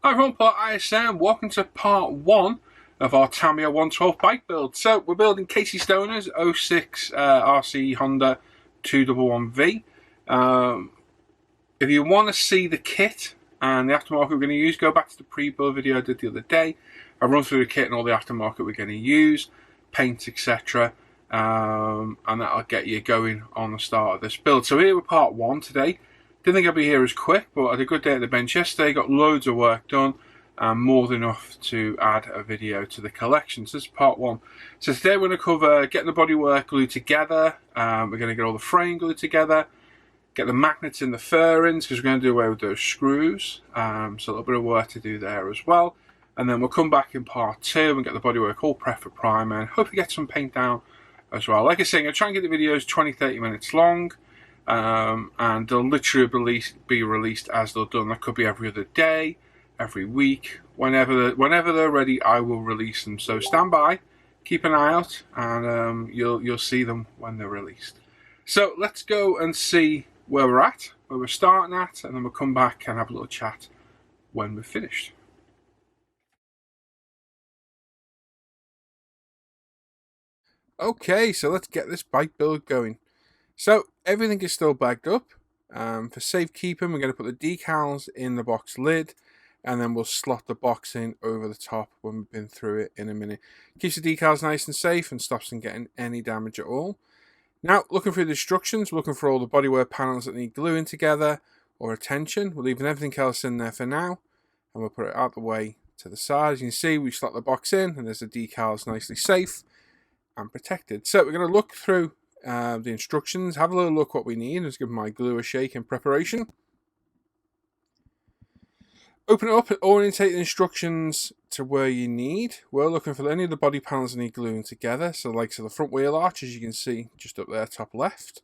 Hi everyone, Paul ISM. Welcome to part 1 of our Tamiya 112 bike build. So we're building Casey Stoner's 06 RC Honda 211v. If you want to see the kit and the aftermarket we're going to use, go back to the pre-build video I did the other day. I run through the kit and all the aftermarket we're going to use, paint, etc. And that'll get you going on the start of this build. So here we're part 1 today. Didn't think I'd be here as quick, but I had a good day at the bench yesterday, got loads of work done, and more than enough to add a video to the collection. So this is part 1. So today we're going to cover getting the bodywork glued together, we're going to get all the frame glued together, get the magnets in the fairings, because we're going to do away with those screws, so a little bit of work to do there as well. And then we'll come back in part 2 and get the bodywork all prepped for primer, and hopefully get some paint down as well. Like I say, I'm going to try and get the videos 20-30 minutes long. And they'll literally be released as they're done. That could be every other day, every week, whenever they're ready. I will release them. So stand by, keep an eye out, and you'll see them when they're released. So let's go and see where we're at, where we're starting at, and then we'll come back and have a little chat when we're finished. Okay, so let's get this bike build going. So everything is still bagged up. For safekeeping, we're going to put the decals in the box lid, and then we'll slot the box in over the top when we've been through it in a minute. Keeps the decals nice and safe and stops them getting any damage at all. Now, looking through the instructions, looking for all the bodywork panels that need gluing together or attention. We're leaving everything else in there for now, and we'll put it out the way to the side. As you can see, we slot the box in, and there's the decals nicely safe and protected. So we're going to look through the instructions, have a little look what we need. Let's give my glue a shake in preparation. Open it up and orientate the instructions to where you need. We're looking for any of the body panels that need gluing together. So like the front wheel arch, as you can see just up there top left.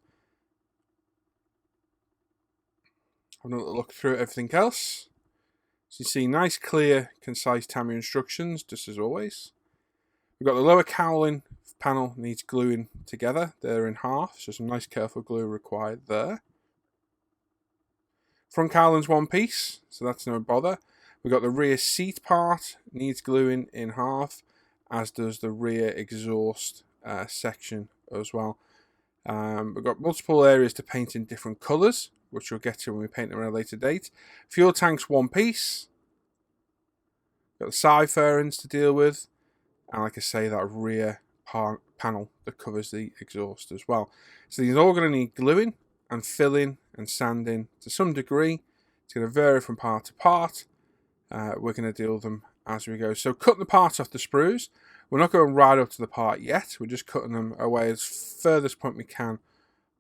Having a little look through everything else. So you see nice, clear, concise Tamiya instructions, just as always. We've got the lower cowling panel needs gluing together. They're in half, so some nice careful glue required there. Front cowling's one piece, so that's no bother. We've got the rear seat part needs gluing in half, as does the rear exhaust section as well. We've got multiple areas to paint in different colours, which we'll get to when we paint them at a later date. Fuel tank's one piece. Got the side fairings to deal with, and like I say, that rear panel that covers the exhaust as well. So these are all going to need gluing and filling and sanding to some degree. It's going to vary from part to part. We're going to deal with them as we go. So cutting the parts off the sprues. We're not going right up to the part yet. We're just cutting them away as furthest point we can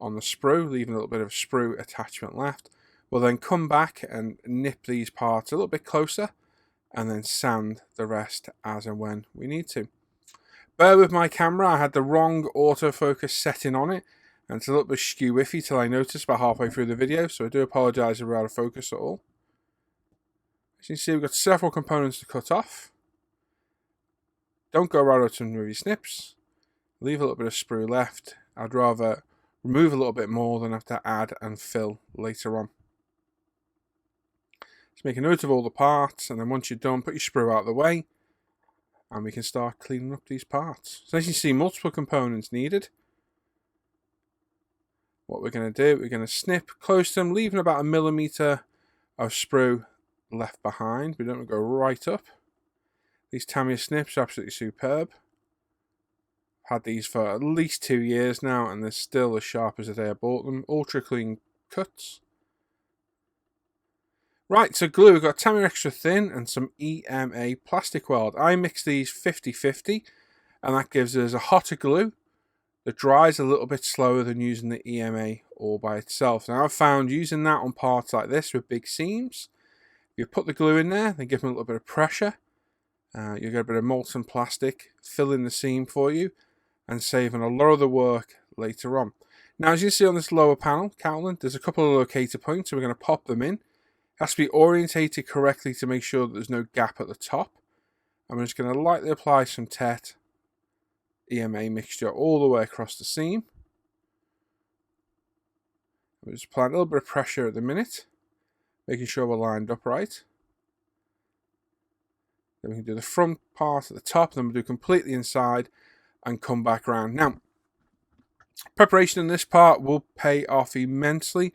on the sprue, leaving a little bit of sprue attachment left. We'll then come back and nip these parts a little bit closer and then sand the rest as and when we need to. Bear with my camera, I had the wrong autofocus setting on it, and it's a little bit skew-iffy till I noticed about halfway through the video, so I do apologise if we're out of focus at all. As you can see, we've got several components to cut off. Don't go right up to them with your snips. Leave a little bit of sprue left. I'd rather remove a little bit more than have to add and fill later on. Just make a note of all the parts, and then once you're done, put your sprue out of the way, and we can start cleaning up these parts. So as you see, multiple components needed. What we're going to do, we're going to snip close to them, leaving about 1 millimeter of sprue left behind. We don't go right up. These Tamiya snips are absolutely superb. Had these for at least 2 years now, and they're still as sharp as the day I bought them. Ultra clean cuts. Right, so glue, we've got Tamiya Extra Thin and some EMA plastic weld. I mix these 50-50, and that gives us a hotter glue that dries a little bit slower than using the EMA all by itself. Now I've found using that on parts like this with big seams, you put the glue in there, then give them a little bit of pressure, you get a bit of molten plastic filling the seam for you and saving a lot of the work later on. Now as you see on this lower panel, cowling, there's a couple of locator points, so we're going to pop them in. Has to be orientated correctly to make sure that there's no gap at the top. I'm just going to lightly apply some TET EMA mixture all the way across the seam. I'm just applying a little bit of pressure at the minute, making sure we're lined up right. Then we can do the front part at the top, then we'll do completely inside and come back around. Now, preparation in this part will pay off immensely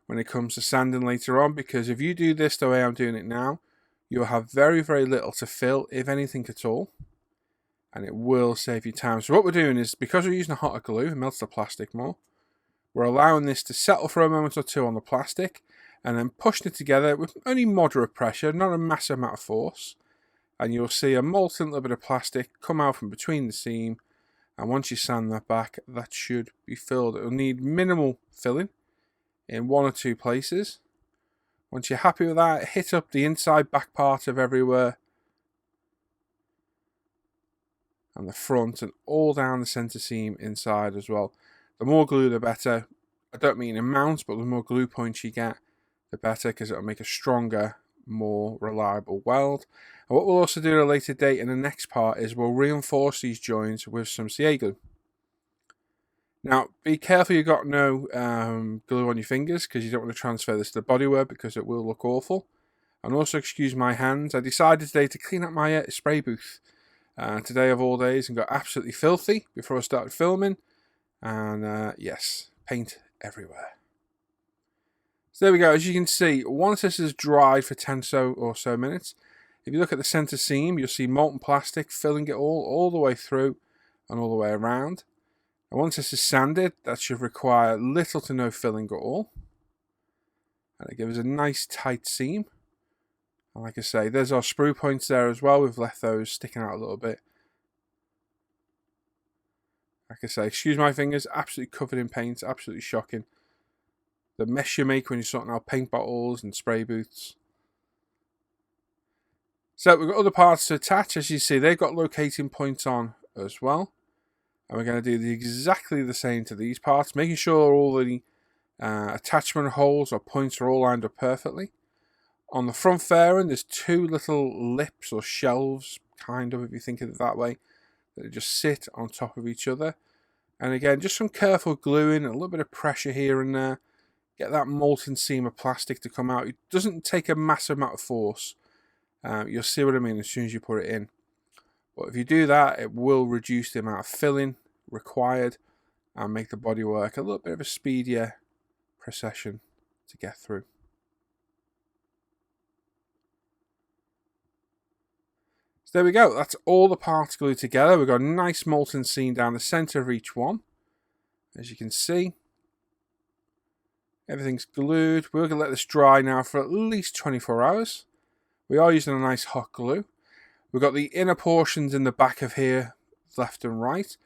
when it comes to sanding later on, because if you do this the way I'm doing it now, you'll have very, very little to fill, if anything at all, and it will save you time. So what we're doing is, because we're using a hotter glue, it melts the plastic more, we're allowing this to settle for a moment or two on the plastic, and then pushing it together with only moderate pressure, not a massive amount of force, and you'll see a molten little bit of plastic come out from between the seam, and once you sand that back, that should be filled. It'll need minimal filling in one or two places. Once you're happy with that, hit up the inside back part of everywhere, and the front, and all down the centre seam inside as well. The more glue the better. I don't mean amounts, but the more glue points you get, the better, because it'll make a stronger, more reliable weld. And what we'll also do at a later date in the next part is we'll reinforce these joints with some CA glue. Now, be careful you've got no glue on your fingers, because you don't want to transfer this to the bodywork, because it will look awful. And also, excuse my hands, I decided today to clean up my spray booth today of all days, and got absolutely filthy before I started filming. And yes, paint everywhere. So there we go. As you can see, once this is dried for 10 or so minutes, if you look at the center seam, you'll see molten plastic filling it all the way through and all the way around. And once this is sanded, that should require little to no filling at all. And it gives a nice tight seam. And like I say, there's our sprue points there as well. We've left those sticking out a little bit. Like I say, excuse my fingers, absolutely covered in paint, absolutely shocking. The mess you make when you're sorting out paint bottles and spray booths. So we've got other parts to attach. As you see, they've got locating points on as well. And we're going to do exactly the same to these parts, making sure all the attachment holes or points are all lined up perfectly. On the front fairing, there's two little lips or shelves, kind of, if you think of it that way, that just sit on top of each other. And again, just some careful gluing, a little bit of pressure here and there. Get that molten seam of plastic to come out. It doesn't take a massive amount of force. You'll see what I mean as soon as you put it in. But if you do that, it will reduce the amount of filling required and make the bodywork a little bit of a speedier procession to get through. So there we go. That's all the parts glued together. We've got a nice molten seam down the center of each one. As you can see, everything's glued. We're going to let this dry now for at least 24 hours. We are using a nice hot glue. We've got the inner portions in the back of here, left and right.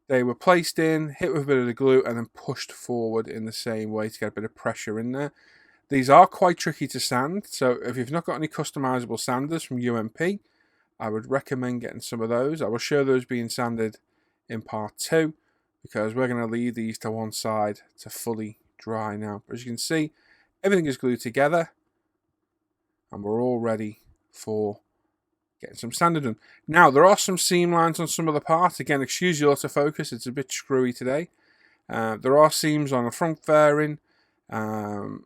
They were placed in, hit with a bit of the glue, and then pushed forward in the same way to get a bit of pressure in there. These are quite tricky to sand, so if you've not got any customizable sanders from UMP, I would recommend getting some of those. I will show those being sanded in part 2, because we're going to leave these to one side to fully dry now. But as you can see, everything is glued together, and we're all ready for getting some sanding done. Now, there are some seam lines on some of the parts. Again, excuse the autofocus, it's a bit screwy today. There are seams on the front fairing, and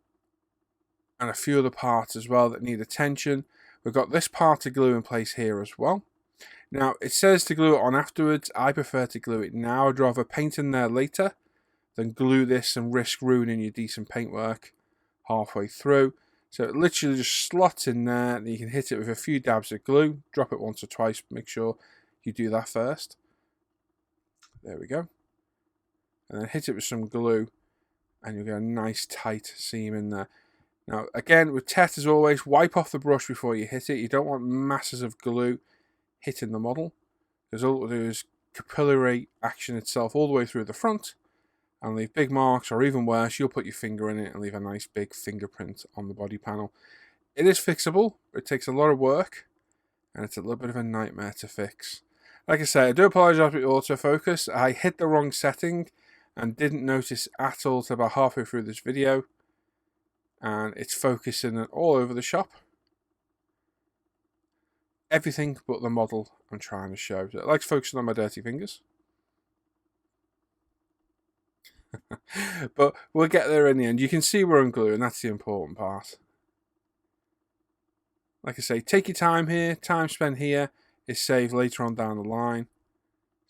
a few other parts as well that need attention. We've got this part to glue in place here as well. Now, it says to glue it on afterwards. I prefer to glue it now. I'd rather paint in there later than glue this and risk ruining your decent paintwork halfway through. So it literally just slots in there, and you can hit it with a few dabs of glue. Drop it once or twice, make sure you do that first. There we go. And then hit it with some glue, and you'll get a nice tight seam in there. Now, again, with TET as always, wipe off the brush before you hit it. You don't want masses of glue hitting the model, because all it will do is capillary action itself all the way through the front and leave big marks, or even worse, you'll put your finger in it and leave a nice big fingerprint on the body panel. It is fixable, but it takes a lot of work, and it's a little bit of a nightmare to fix. Like I say, I do apologise for the autofocus. I hit the wrong setting and didn't notice at all till about halfway through this video, and it's focusing all over the shop. Everything but the model I'm trying to show. So it likes focusing on my dirty fingers. But we'll get there in the end. You can see we're ungluing, that's the important part. Like I say, take your time here. Time spent here is saved later on down the line.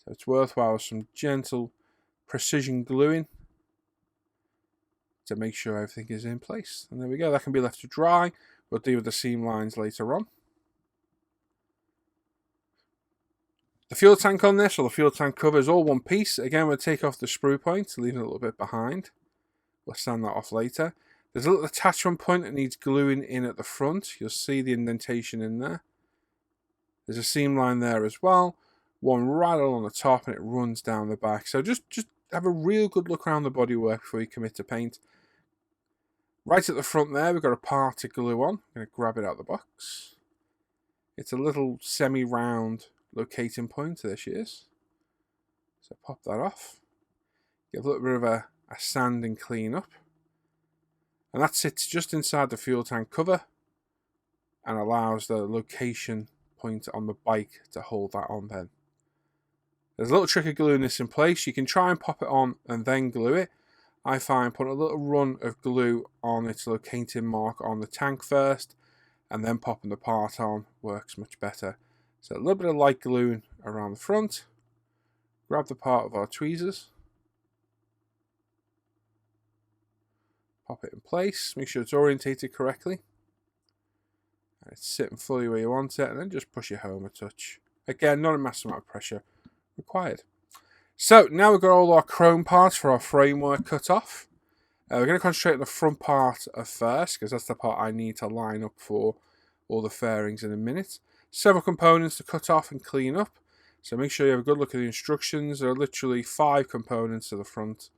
So it's worthwhile with some gentle precision gluing to make sure everything is in place. And there we go. That can be left to dry. We'll deal with the seam lines later on. The fuel tank on this, or the fuel tank cover, is all one piece. Again, we'll take off the sprue point, leaving a little bit behind. We'll sand that off later. There's a little attachment point that needs gluing in at the front. You'll see the indentation in there. There's a seam line there as well. One right along the top, and it runs down the back. So just have a real good look around the bodywork before you commit to paint. Right at the front there, we've got a part to glue on. I'm going to grab it out of the box. It's a little semi-round locating point. There she is. So pop that off. Give a little bit of a sand and clean up. And that sits just inside the fuel tank cover and allows the location point on the bike to hold that on then. There's a little trick of gluing this in place. You can try and pop it on and then glue it. I find putting a little run of glue on its locating mark on the tank first and then popping the part on works much better. So a little bit of light gluing around the front. Grab the part of our tweezers. Pop it in place. Make sure it's orientated correctly. And it's sitting fully where you want it. And then just push it home a touch. Again, not a massive amount of pressure required. So now we've got all our chrome parts for our framework cut off. We're going to concentrate on the front part first, because that's the part I need to line up for all the fairings in a minute. Several components to cut off and clean up. So make sure you have a good look at the instructions. There are literally 5 components to the front.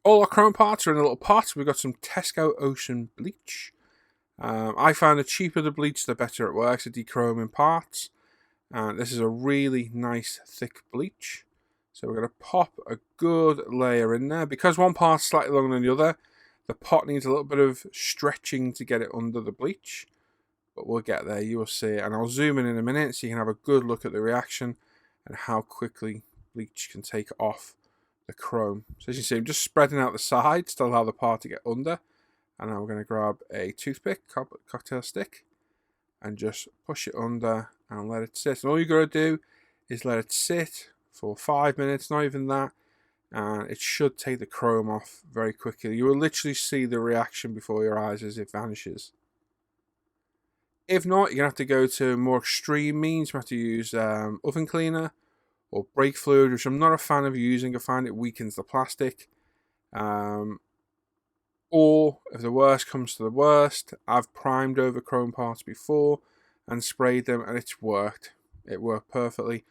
All our chrome parts are in a little pot. We've got some Tesco Ocean bleach. I find the cheaper the bleach, the better it works at dechroming parts. This is a really nice thick bleach. So we're going to pop a good layer in there. Because one part's slightly longer than the other, the pot needs a little bit of stretching to get it under the bleach. But we'll get there, you will see it. And I'll zoom in a minute so you can have a good look at the reaction and how quickly bleach can take off the chrome. So as you see, I'm just spreading out the sides to allow the part to get under. And now we're going to grab a toothpick, cocktail stick, and just push it under and let it sit. And all you've got to do is let it sit for 5 minutes, not even that. And it should take the chrome off very quickly. You will literally see the reaction before your eyes as it vanishes. If not, you're going to have to go to more extreme means. You have to use oven cleaner or brake fluid, which I'm not a fan of using. I find it weakens the plastic. Or, if the worst comes to the worst, I've primed over chrome parts before and sprayed them, and it's worked. It worked perfectly.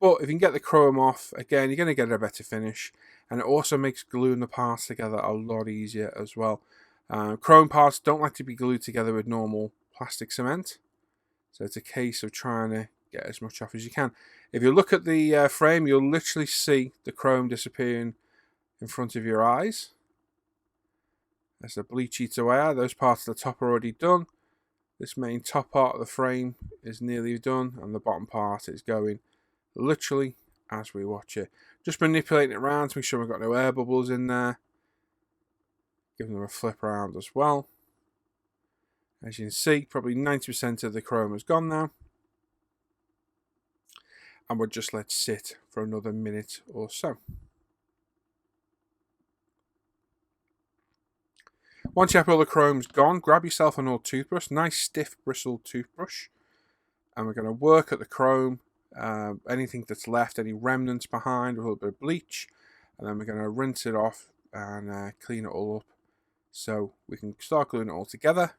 But if you can get the chrome off, again, you're going to get a better finish. And it also makes gluing the parts together a lot easier as well. Chrome parts don't like to be glued together with normal plastic cement. So it's a case of trying to get as much off as you can. If you look at the frame, you'll literally see the chrome disappearing in front of your eyes. As the bleach eats away out, those parts at the top are already done. This main top part of the frame is nearly done, and the bottom part is going literally as we watch it. Just manipulating it around to make sure we've got no air bubbles in there. Giving them a flip around as well. As you can see, probably 90% of the chrome is gone now. And we'll just let it sit for another minute or so. Once you have all the chrome's gone, grab yourself an old toothbrush, nice stiff bristled toothbrush. And we're going to work at the chrome, anything that's left, any remnants behind, a little bit of bleach. And then we're going to rinse it off and clean it all up so we can start gluing it all together.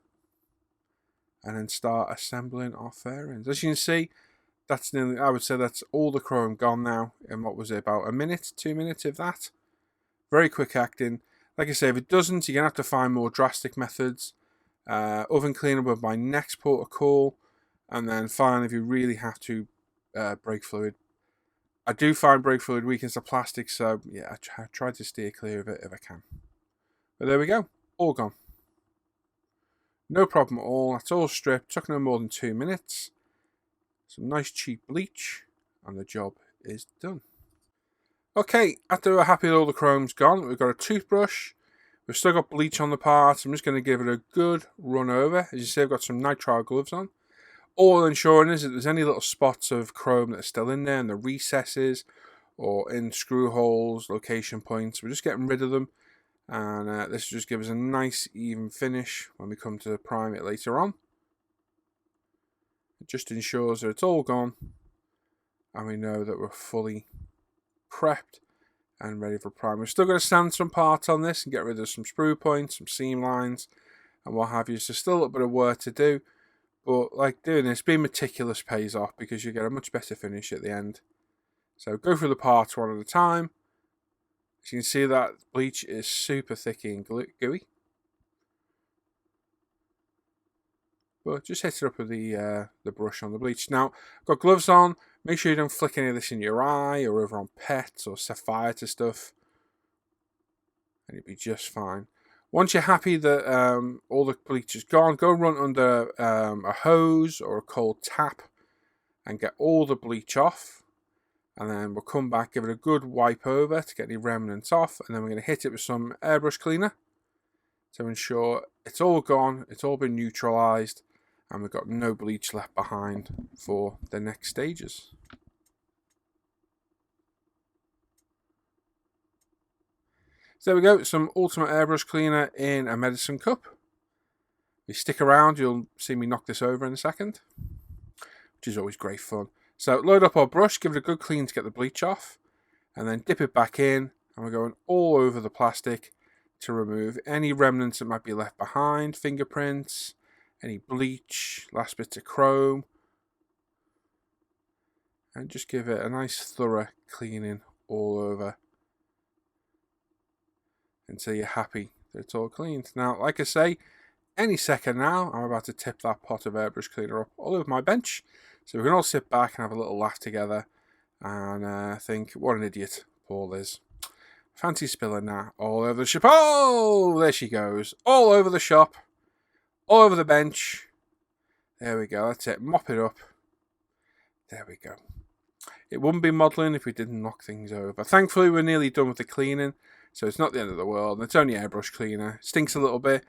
And then start assembling our fairings. As you can see, that's nearly, I would say that's all the chrome gone now. In what was it, about a minute, 2 minutes of that? Very quick acting. Like I say, if it doesn't, you're going to have to find more drastic methods. Oven cleaner with my next port of call. And then finally, if you really have to, brake fluid. I do find brake fluid weakens the plastic, so yeah, I try to steer clear of it if I can. But there we go, all gone. No problem at all, that's all stripped, took no more than 2 minutes. Some nice cheap bleach, and the job is done. Okay, after we're happy that all the chrome's gone, we've got a toothbrush, We've still got bleach on the part. I'm just going to give it a good run over. As you see, I've got some nitrile gloves on. All ensuring is that there's any little spots of chrome that are still in there, in the recesses or in screw holes, location points. We're just getting rid of them. And this will just give us a nice even finish when we come to prime it later on. It just ensures that it's all gone. And we know that we're fully prepped and ready for prime. We're still going to sand some parts on this and get rid of some sprue points, some seam lines, and what have you. So still a little bit of work to do, but like doing this, being meticulous pays off because you get a much better finish at the end. So go through the parts one at a time. As you can see, that bleach is super thicky and gooey. But just hit it up with the brush on the bleach. Now, I've got gloves on. Make sure you don't flick any of this in your eye or over on pets or set fire to stuff. And you'll be just fine. Once you're happy that all the bleach is gone, go run under a hose or a cold tap and get all the bleach off. And then we'll come back, give it a good wipe over to get any remnants off. And then we're going to hit it with some airbrush cleaner to ensure it's all gone, it's all been neutralised, and we've got no bleach left behind for the next stages. So there we go, some Ultimate Airbrush Cleaner in a medicine cup. If you stick around, you'll see me knock this over in a second, which is always great fun. So load up our brush, give it a good clean to get the bleach off, and then dip it back in, and we're going all over the plastic to remove any remnants that might be left behind, fingerprints, any bleach, last bits of chrome, and just give it a nice thorough cleaning all over until you're happy that it's all cleaned. Now, like I say, any second now, I'm about to tip that pot of airbrush cleaner up all over my bench, so we can all sit back and have a little laugh together and think, what an idiot Paul is. Fancy spilling that all over the shop. Oh, there she goes. All over the shop. All over the bench. There we go. That's it. Mop it up. There we go. It wouldn't be modelling if we didn't knock things over. Thankfully, we're nearly done with the cleaning, so it's not the end of the world. It's only airbrush cleaner. It stinks a little bit,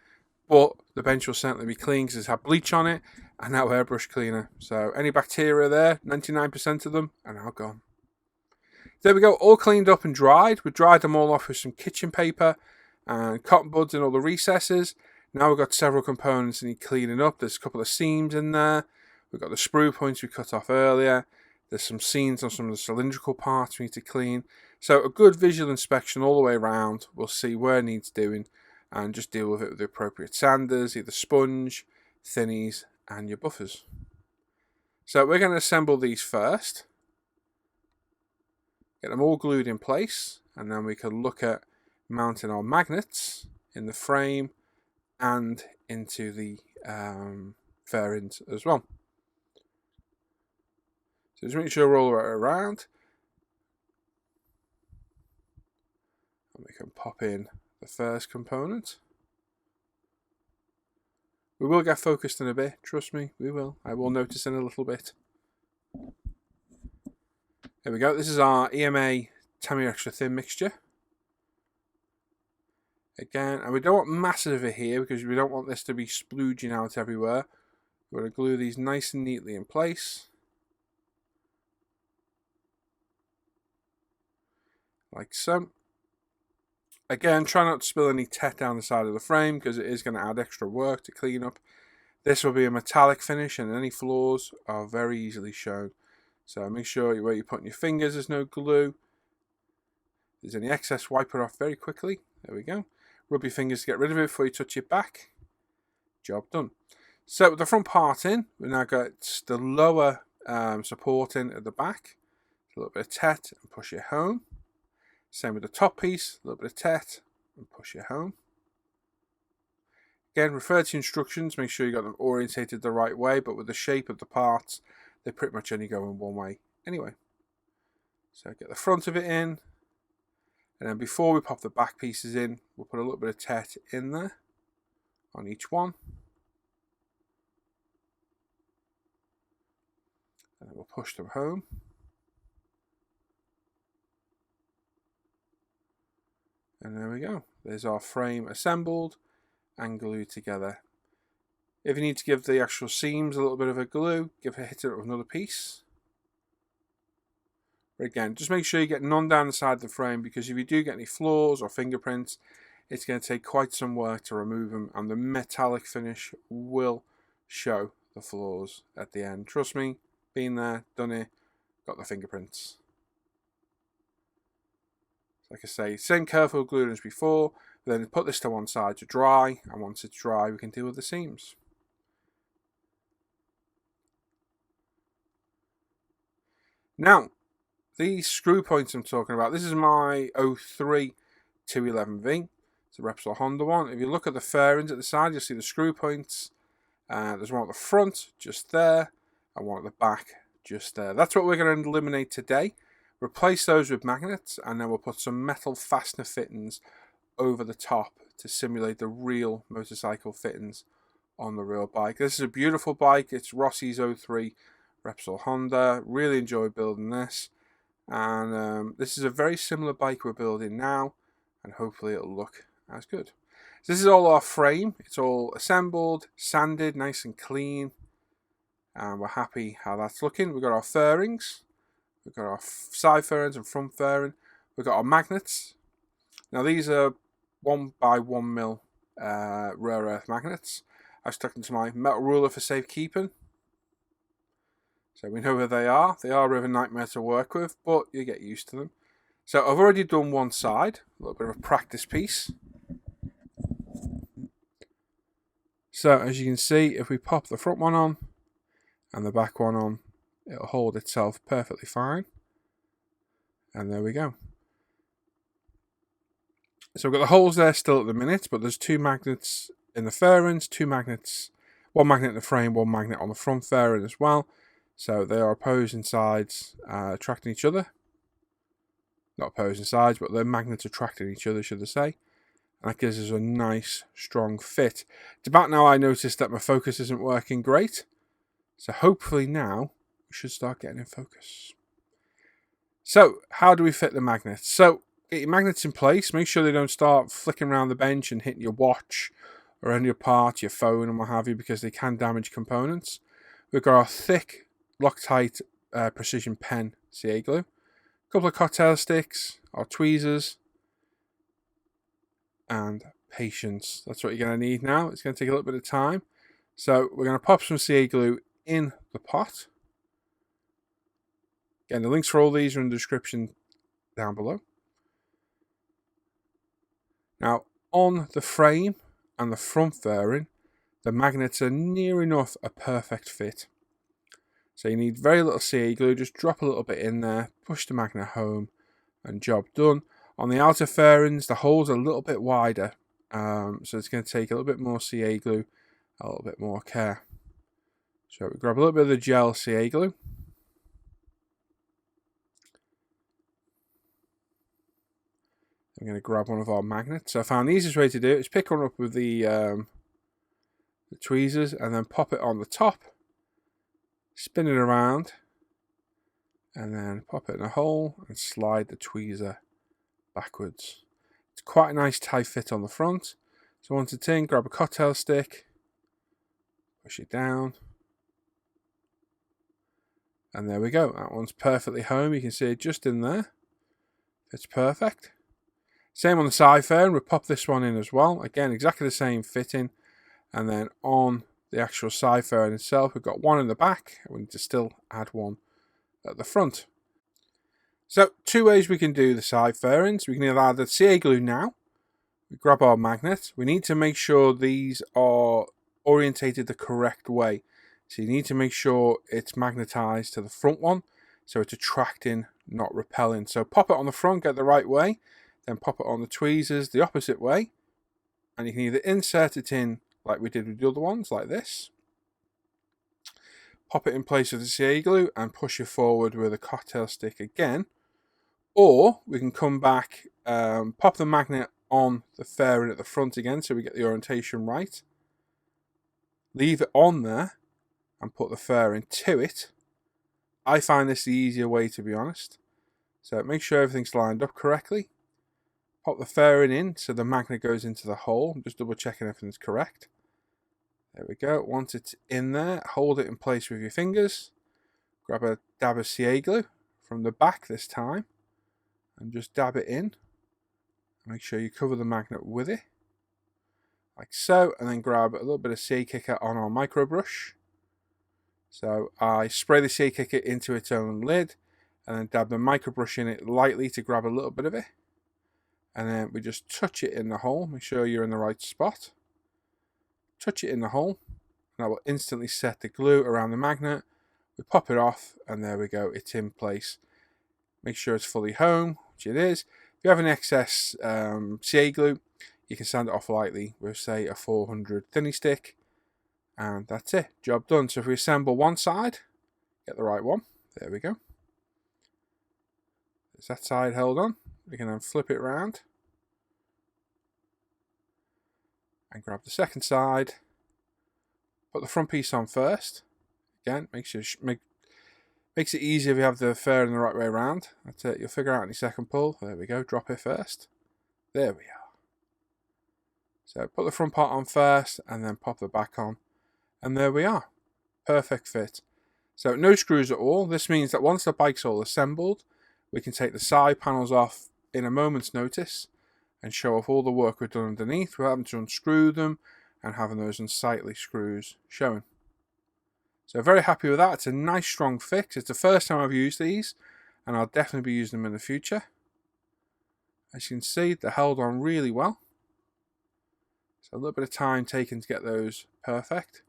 but the bench will certainly be clean because it's had bleach on it and now airbrush cleaner. So any bacteria there, 99% of them are now gone. There we go, all cleaned up and dried. We dried them all off with some kitchen paper and cotton buds in all the recesses. Now we've got several components that need cleaning up. There's a couple of seams in there. We've got the sprue points we cut off earlier. There's some seams on some of the cylindrical parts we need to clean. So a good visual inspection all the way around. We'll see where it needs doing and just deal with it with the appropriate sanders, either sponge, thinnies, and your buffers. So we're going to assemble these first. Get them all glued in place, and then we can look at mounting our magnets in the frame and into the fairings as well. So just make sure we're all the way around. And we can pop in the first component. We will get focused in a bit, trust me, we will. I will notice in a little bit. There we go, this is our EMA Tamiya extra thin mixture. Again, and we don't want massive of it here because we don't want this to be splooging out everywhere. We're going to glue these nice and neatly in place. Like so. Again, try not to spill any tet down the side of the frame because it is going to add extra work to clean up. This will be a metallic finish and any flaws are very easily shown. So make sure where you're putting your fingers there's no glue. If there's any excess, wipe it off very quickly. There we go. Rub your fingers to get rid of it before you touch it back. Job done. So with the front part in, we now got the lower support in at the back. A little bit of tet and push it home. Same with the top piece, a little bit of tet and push it home. Again, refer to instructions, make sure you got them orientated the right way, but with the shape of the parts, they pretty much only go in one way anyway. So get the front of it in, and then before we pop the back pieces in, we'll put a little bit of tet in there on each one. And then we'll push them home. And there we go. There's our frame assembled and glued together. If you need to give the actual seams a little bit of a glue, hit it with another piece. But again, just make sure you get none down the side of the frame, because if you do get any flaws or fingerprints, it's going to take quite some work to remove them, and the metallic finish will show the flaws at the end. Trust me, been there, done it, got the fingerprints. Like I say, same careful gluing as before, then put this to one side to dry, and once it's dry we can deal with the seams. Now, these screw points I'm talking about, this is my 03-211v. It's a Repsol Honda one. If you look at the fairings at the side, you'll see the screw points. There's one at the front, just there, and one at the back, just there. That's what we're going to eliminate today. Replace those with magnets, and then we'll put some metal fastener fittings over the top to simulate the real motorcycle fittings on the real bike. This is a beautiful bike. It's Rossi's 03 Repsol Honda. Really enjoy building this. And this is a very similar bike we're building now, and hopefully it'll look as good. So this is all our frame. It's all assembled, sanded, nice and clean, and we're happy how that's looking. We've got our fairings, we've got our side fairings and front fairing, we've got our magnets. Now these are 1x1mm rare earth magnets. I've stuck them to my metal ruler for safekeeping. So we know where they are. They are a bit of a nightmare to work with, but you get used to them. So I've already done one side, a little bit of a practice piece. So as you can see, if we pop the front one on and the back one on, it'll hold itself perfectly fine. And there we go. So we've got the holes there still at the minute, but there's two magnets in the fairings, two magnets, one magnet in the frame, one magnet on the front fairing as well. So they are opposing sides attracting each other. Not opposing sides, but the magnets attracting each other, should I say. And that gives us a nice, strong fit. It's about now I noticed that my focus isn't working great. So hopefully now we should start getting in focus. So how do we fit the magnets? So get your magnets in place. Make sure they don't start flicking around the bench and hitting your watch or any of your part, your phone and what have you, because they can damage components. We've got our thick Loctite precision pen CA glue, a couple of cocktail sticks, our tweezers, and patience. That's what you're going to need now. It's going to take a little bit of time. So we're going to pop some CA glue in the pot. Again, the links for all these are in the description down below. Now, on the frame and the front fairing, the magnets are near enough a perfect fit. So you need very little CA glue, just drop a little bit in there, push the magnet home, and job done. On the outer fairings, the holes are a little bit wider, so it's going to take a little bit more CA glue, a little bit more care. So we grab a little bit of the gel CA glue. I'm going to grab one of our magnets. So I found the easiest way to do it is pick one up with the tweezers and then pop it on the top. Spin it around and then pop it in a hole and slide the tweezer backwards. It's quite a nice tight fit on the front. So once it's in, grab a cocktail stick, push it down, and there we go. That one's perfectly home. You can see it just in there. It's perfect. Same on the side fairing. We'll pop this one in as well. Again, exactly the same fitting. And then on the actual side fairing itself, we've got one in the back. We need to still add one at the front. So two ways we can do the side fairings. We can either add the CA glue now. We grab our magnet. We need to make sure these are orientated the correct way. So you need to make sure it's magnetized to the front one, so it's attracting, not repelling. So pop it on the front, get the right way, then pop it on the tweezers the opposite way, and you can either insert it in like we did with the other ones, like this. Pop it in place with the CA glue and push it forward with a cocktail stick again. Or we can come back, pop the magnet on the fairing at the front again so we get the orientation right. Leave it on there and put the fairing to it. I find this the easier way, to be honest. So make sure everything's lined up correctly. Pop the fairing in so the magnet goes into the hole. I'm just double checking everything's correct. There we go. Once it's in there, hold it in place with your fingers. Grab a dab of CA glue from the back this time and just dab it in. Make sure you cover the magnet with it, like so, and then grab a little bit of CA Kicker on our micro brush. So I spray the CA Kicker into its own lid and then dab the micro brush in it lightly to grab a little bit of it. And then we just touch it in the hole. Make sure you're in the right spot. Touch it in the hole, and that will instantly set the glue around the magnet. We pop it off, and there we go. It's in place. Make sure it's fully home, which it is. If you have an excess CA glue, you can sand it off lightly with, say, a 400 thinny stick. And that's it. Job done. So if we assemble one side, get the right one. There we go. There's that side held on. We can then flip it around and grab the second side. Put the front piece on first. Again, makes it easier if you have the fairing the right way around. That's it. You'll figure out in your second pull. There we go. Drop it first. There we are. So put the front part on first and then pop the back on. And there we are. Perfect fit. So no screws at all. This means that once the bike's all assembled, we can take the side panels off in a moment's notice and show off all the work we've done underneath without having to unscrew them and having those unsightly screws showing. So very happy with that. It's a nice strong fix. It's the first time I've used these, and I'll definitely be using them in the future. As you can see, they're held on really well. So a little bit of time taken to get those perfect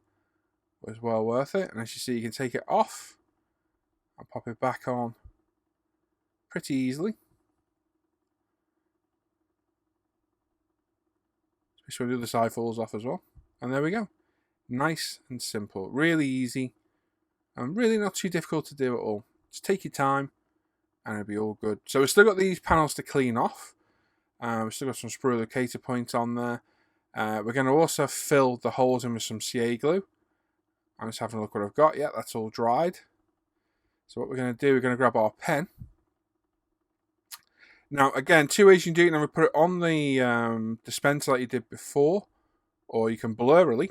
was well worth it. And as you see, you can take it off and pop it back on pretty easily. So we'll do the side falls off as well. And there we go. Nice and simple. Really easy. And really not too difficult to do at all. Just take your time and it'll be all good. So we've still got these panels to clean off. We've still got some sprue locator points on there. We're going to also fill the holes in with some CA glue. I'm just having a look what I've got. Yeah, that's all dried. So what we're going to do, we're going to grab our pen. Now, again, two ways you can do it. Now we put it on the dispenser like you did before, or you can blurrily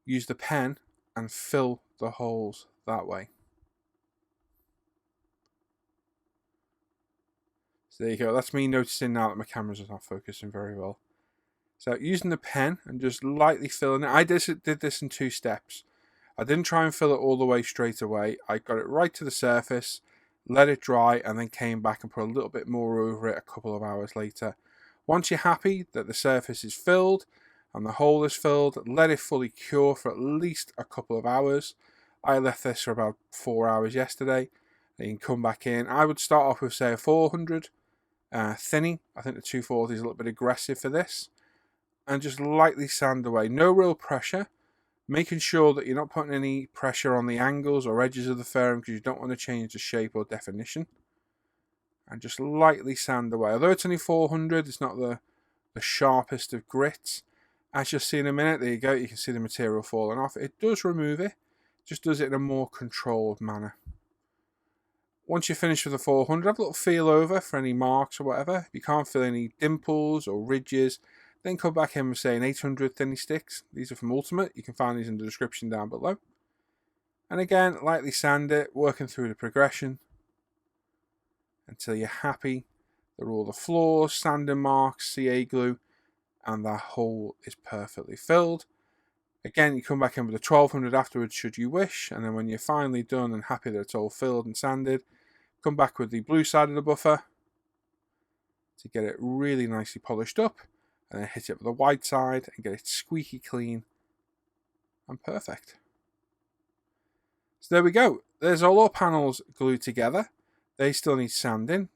use the pen and fill the holes that way. So there you go. That's me noticing now that my camera's not focusing very well. So using the pen and just lightly filling it. I did this in 2 steps. I didn't try and fill it all the way straight away. I got it right to the surface, let it dry, and then came back and put a little bit more over it a couple of hours later. Once you're happy that the surface is filled and the hole is filled, let it fully cure for at least a couple of hours. I left this for about 4 hours yesterday. And you can come back in. I would start off with, say, a 400 thinning. I think the 240 is a little bit aggressive for this. And just lightly sand away. No real pressure. Making sure that you're not putting any pressure on the angles or edges of the fairing because you don't want to change the shape or definition. And just lightly sand away. Although it's only 400, it's not the sharpest of grits. As you'll see in a minute, there you go, you can see the material falling off. It does remove it, just does it in a more controlled manner. Once you're finished with the 400, have a little feel over for any marks or whatever. If you can't feel any dimples or ridges, then come back in with, say, an 800 thinny sticks. These are from Ultimate. You can find these in the description down below. And again, lightly sand it, working through the progression until you're happy that all the flaws, sanding marks, CA glue, and that hole is perfectly filled. Again, you come back in with a 1200 afterwards should you wish, and then when you're finally done and happy that it's all filled and sanded, come back with the blue side of the buffer to get it really nicely polished up, and then hit it with the white side and get it squeaky clean and perfect. So there we go. There's all our panels glued together. They still need sanding.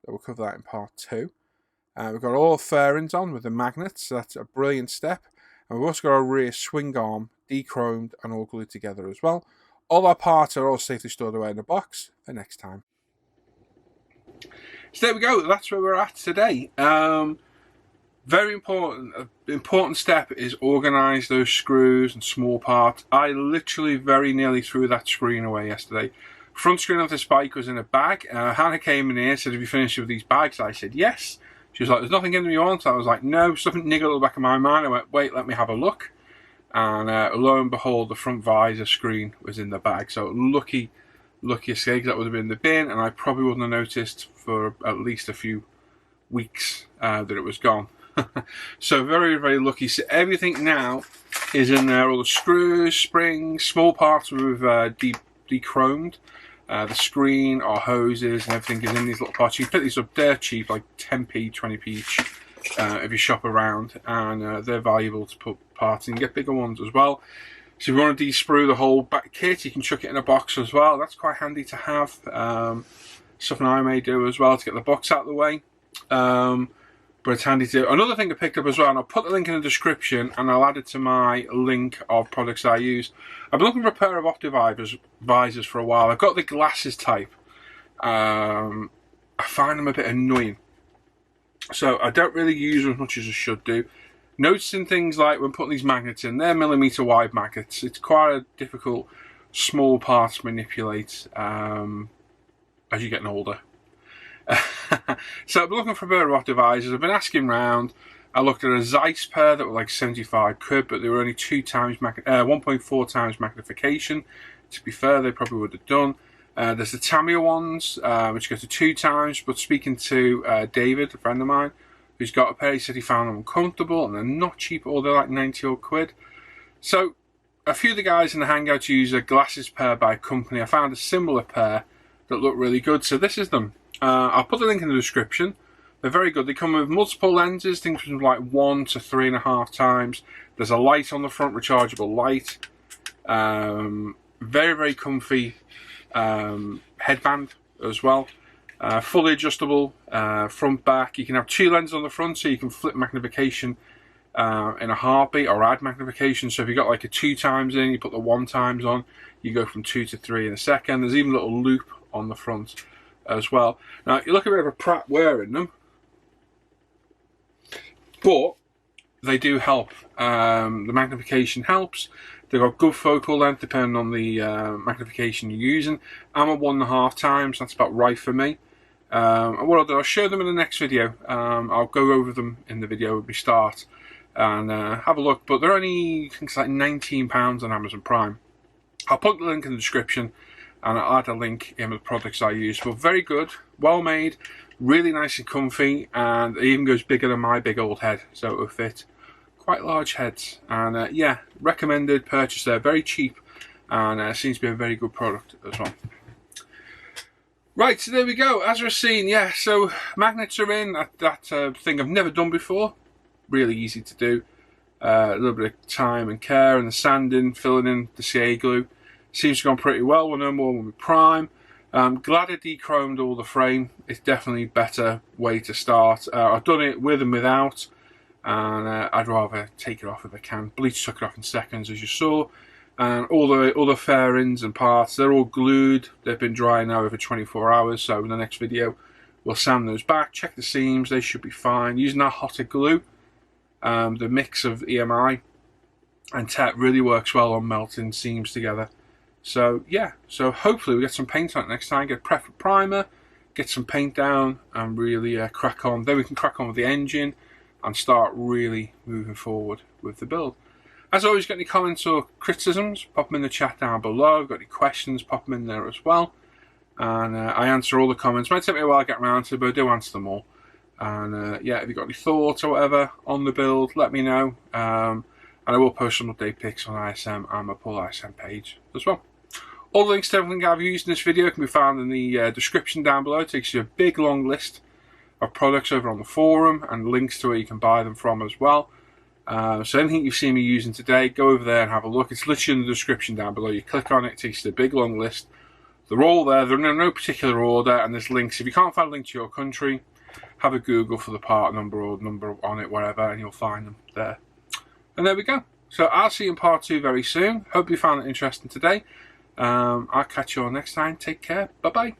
We'll cover that in part 2. We've got all fairings on with the magnets, so that's a brilliant step. And we've also got our rear swing arm de-chromed and all glued together as well. All our parts are all safely stored away in a box for next time. So there we go. That's where we're at today. Very important step is organise those screws and small parts. I literally very nearly threw that screen away yesterday. Front screen of this bike was in a bag. Hannah came in here and said, have you finished with these bags? I said yes. She was like, there's nothing in them you want? I was like, no. Something niggled at the back of my mind. I went, wait, let me have a look. And lo and behold, the front visor screen was in the bag. So lucky escape, that would have been in the bin, and I probably wouldn't have noticed for at least a few weeks that it was gone. So very, very lucky. So everything now is in there, all the screws, springs, small parts we've de-chromed. The screen, our hoses and everything is in these little parts. You can pick these up dirt cheap, like 10p, 20p each if you shop around, and they're valuable to put parts in. You get bigger ones as well. So if you want to de-sprue the whole back kit, you can chuck it in a box as well. That's quite handy to have. Something I may do as well to get the box out of the way. But it's handy to do. Another thing I picked up as well, and I'll put the link in the description and I'll add it to my link of products I use. I've been looking for a pair of optic visors for a while. I've got the glasses type. I find them a bit annoying. So I don't really use them as much as I should do. Noticing things like when putting these magnets in, they're millimetre wide magnets. It's quite a difficult small part to manipulate as you're getting older. So I've been looking for a pair of optic visors. I've been asking around. I looked at a Zeiss pair that were like 75 quid, but they were only 1.4 times magnification. To be fair, they probably would have done. There's the Tamiya ones, which go to 2 times, but speaking to David, a friend of mine, who's got a pair, he said he found them uncomfortable and they're not cheap, or they're like 90 odd quid. So a few of the guys in the Hangouts use a glasses pair by a company. I found a similar pair that look really good, so this is them. I'll put the link in the description. They're very good. They come with multiple lenses, things from like 1 to 3.5 times. There's a light on the front, rechargeable light. Very, very comfy headband as well. Fully adjustable front, back. You can have 2 lenses on the front, so you can flip magnification in a heartbeat, or add magnification. So if you've got like a 2 times in, you put the 1 times on, you go from 2 to 3 in a second. There's even a little loop on the front as well. Now you look a bit of a prat wearing them, but they do help. The magnification helps. They've got good focal length depending on the magnification you're using. I'm at 1.5 times, that's about right for me. And what I'll do, I'll show them in the next video. I'll go over them in the video when we start and have a look. But they're only, I think it's like £19 on Amazon Prime. I'll put the link in the description and I'll add a link in with the products I use. But very good, well made, really nice and comfy, and it even goes bigger than my big old head, so it will fit quite large heads. And yeah, recommended purchase there, very cheap, and seems to be a very good product as well. Right, so there we go. As we're seeing, yeah, so magnets are in. That thing I've never done before. Really easy to do. A little bit of time and care, and the sanding, filling in the CA glue. Seems to have gone pretty well. We'll know more when we prime. Glad I de-chromed all the frame. It's definitely a better way to start. I've done it with and without, and I'd rather take it off if I can. Bleach took it off in seconds, as you saw. And all the fairings and parts, they're all glued. They've been drying now over 24 hours, so in the next video we'll sand those back, check the seams, they should be fine. Using our hotter glue, the mix of EMI and TET really works well on melting seams together. So yeah, so hopefully we get some paint on it next time, get prep for primer, get some paint down and really crack on. Then we can crack on with the engine and start really moving forward with the build. As always, got any comments or criticisms, pop them in the chat down below. Got any questions, pop them in there as well. And I answer all the comments. Might take me a while to get around to, but I do answer them all. And yeah, if you've got any thoughts or whatever on the build, let me know. And I will post some update pics on ISM and my Pull ISM page as well. All the links to everything I've used in this video can be found in the description down below. It takes you a big long list of products over on the forum and links to where you can buy them from as well. So anything you've seen me using today, go over there and have a look. It's literally in the description down below. You click on it, it takes you to a big long list. They're all there. They're in no particular order, and there's links. If you can't find a link to your country, have a Google for the part number or number on it, whatever, and you'll find them there. And there we go. So I'll see you in part 2 very soon. Hope you found it interesting today. I'll catch you all next time. Take care. Bye-bye.